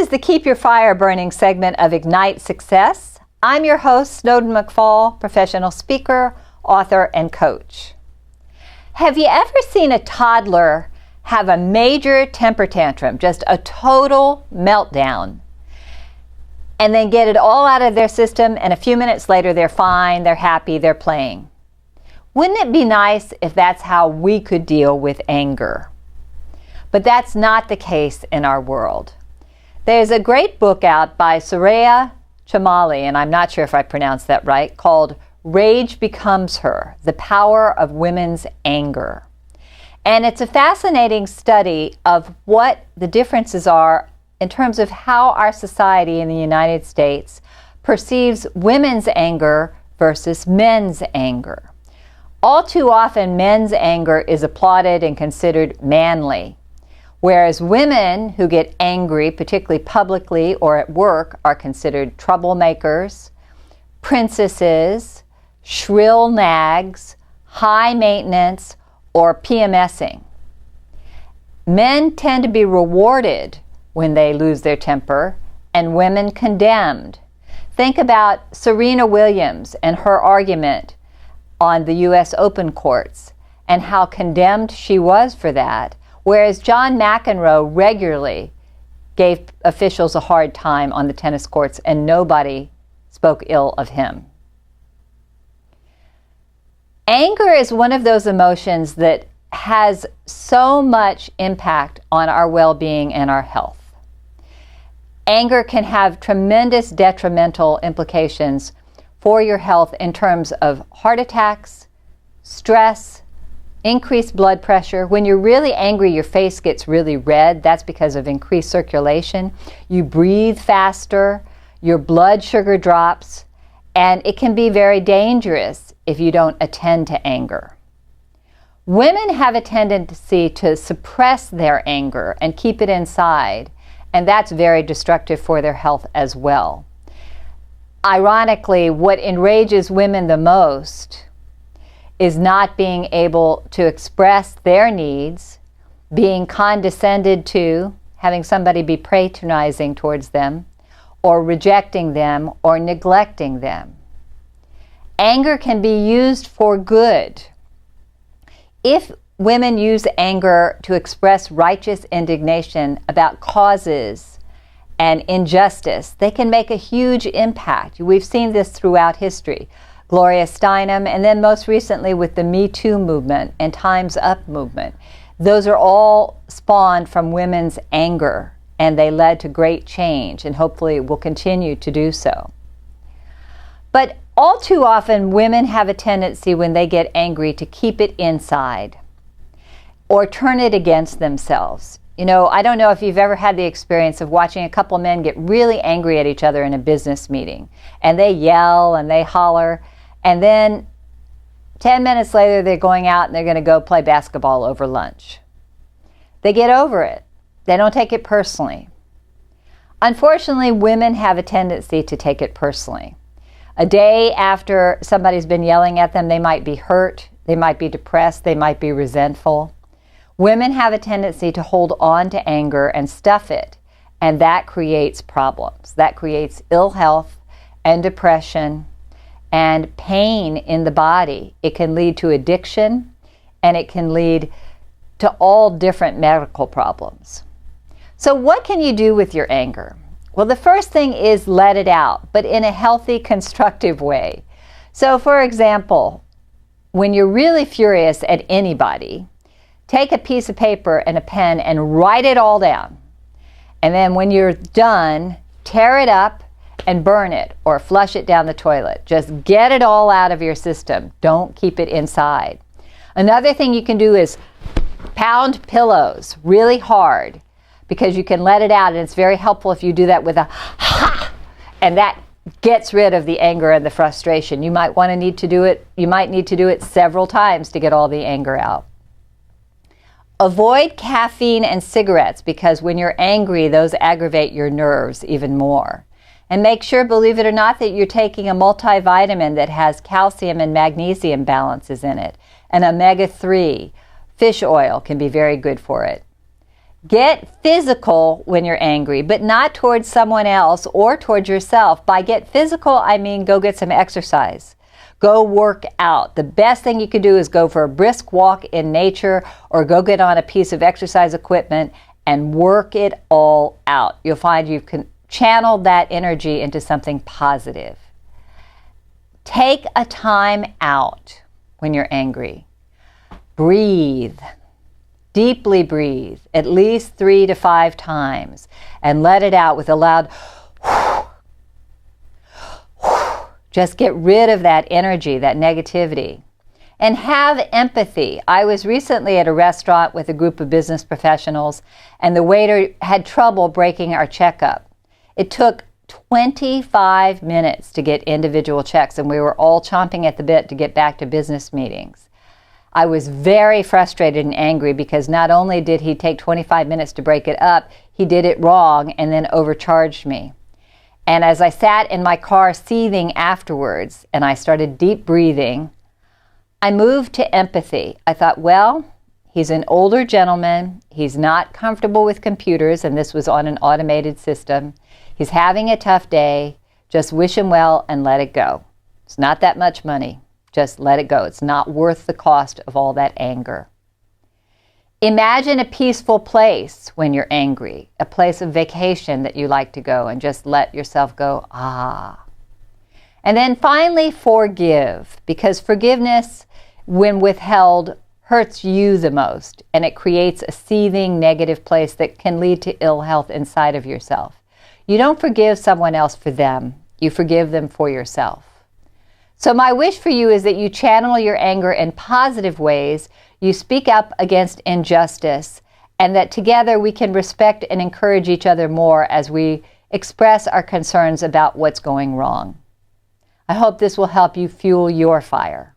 is the Keep Your Fire Burning segment of Ignite Success. I'm your host, Snowden McFall, professional speaker, author, and coach. Have you ever seen a toddler have a major temper tantrum, just a total meltdown, and then get it all out of their system, and a few minutes later they're fine, they're happy, they're playing? Wouldn't it be nice if that's how we could deal with anger? But that's not the case in our world. There's a great book out by Soraya Chemaly, and I'm not sure if I pronounced that right, called Rage Becomes Her: The Power of Women's Anger. And it's a fascinating study of what the differences are in terms of how our society in the United States perceives women's anger versus men's anger. All too often, men's anger is applauded and considered manly, whereas women who get angry, particularly publicly or at work, are considered troublemakers, princesses, shrill nags, high maintenance, or PMSing. Men tend to be rewarded when they lose their temper, and women condemned. Think about Serena Williams and her argument on the U.S. Open courts and how condemned she was for that, whereas John McEnroe regularly gave officials a hard time on the tennis courts and nobody spoke ill of him. Anger is one of those emotions that has so much impact on our well-being and our health. Anger can have tremendous detrimental implications for your health in terms of heart attacks, stress, increased blood pressure. When you're really angry, your face gets really red. That's because of increased circulation. You breathe faster, your blood sugar drops, and it can be very dangerous if you don't attend to anger. Women have a tendency to suppress their anger and keep it inside, and that's very destructive for their health as well. Ironically, what enrages women the most is not being able to express their needs, being condescended to, having somebody be patronizing towards them, or rejecting them, or neglecting them. Anger can be used for good. If women use anger to express righteous indignation about causes and injustice, they can make a huge impact. We've seen this throughout history. Gloria Steinem, and then most recently with the Me Too movement and Time's Up movement. Those are all spawned from women's anger, and they led to great change, and hopefully will continue to do so. But all too often, women have a tendency when they get angry to keep it inside or turn it against themselves. You know, I don't know if you've ever had the experience of watching a couple men get really angry at each other in a business meeting, and they yell and they holler, and then 10 minutes later they're going out and they're going to go play basketball over lunch. They get over it. They don't take it personally. Unfortunately, women have a tendency to take it personally. A day after somebody's been yelling at them, they might be hurt, they might be depressed, they might be resentful. Women have a tendency to hold on to anger and stuff it, and that creates problems. That creates ill health and depression and pain in the body. It can lead to addiction, and it can lead to all different medical problems. So what can you do with your anger? Well, the first thing is let it out, but in a healthy, constructive way. So, for example, when you're really furious at anybody, take a piece of paper and a pen and write it all down. And then when you're done, tear it up and burn it or flush it down the toilet. Just get it all out of your system. Don't keep it inside. Another thing you can do is pound pillows really hard, because you can let it out, and it's very helpful if you do that with a ha, and that gets rid of the anger and the frustration. You might need to do it several times to get all the anger out. Avoid caffeine and cigarettes, because when you're angry, those aggravate your nerves even more. And make sure, believe it or not, that you're taking a multivitamin that has calcium and magnesium balances in it. And omega-3 fish oil can be very good for it. Get physical when you're angry, but not towards someone else or towards yourself. By get physical, I mean go get some exercise. Go work out. The best thing you could do is go for a brisk walk in nature or go get on a piece of exercise equipment and work it all out. You'll find you can channel that energy into something positive. Take a time out when you're angry. Breathe. Deeply breathe, at least 3 to 5 times, and let it out with a loud just get rid of that energy, that negativity. And have empathy. I was recently at a restaurant with a group of business professionals, and the waiter had trouble breaking our checkup. It took 25 minutes to get individual checks, and we were all chomping at the bit to get back to business meetings. I was very frustrated and angry because not only did he take 25 minutes to break it up, he did it wrong and then overcharged me. And as I sat in my car seething afterwards and I started deep breathing, I moved to empathy. I thought, well, he's an older gentleman. He's not comfortable with computers, and this was on an automated system. He's having a tough day. Just wish him well and let it go. It's not that much money. Just let it go. It's not worth the cost of all that anger. Imagine a peaceful place when you're angry, a place of vacation that you like to go, and just let yourself go, ah. And then finally, forgive, because forgiveness, when withheld, hurts you the most, and it creates a seething negative place that can lead to ill health inside of yourself. You don't forgive someone else for them. You forgive them for yourself. So my wish for you is that you channel your anger in positive ways, you speak up against injustice, and that together we can respect and encourage each other more as we express our concerns about what's going wrong. I hope this will help you fuel your fire.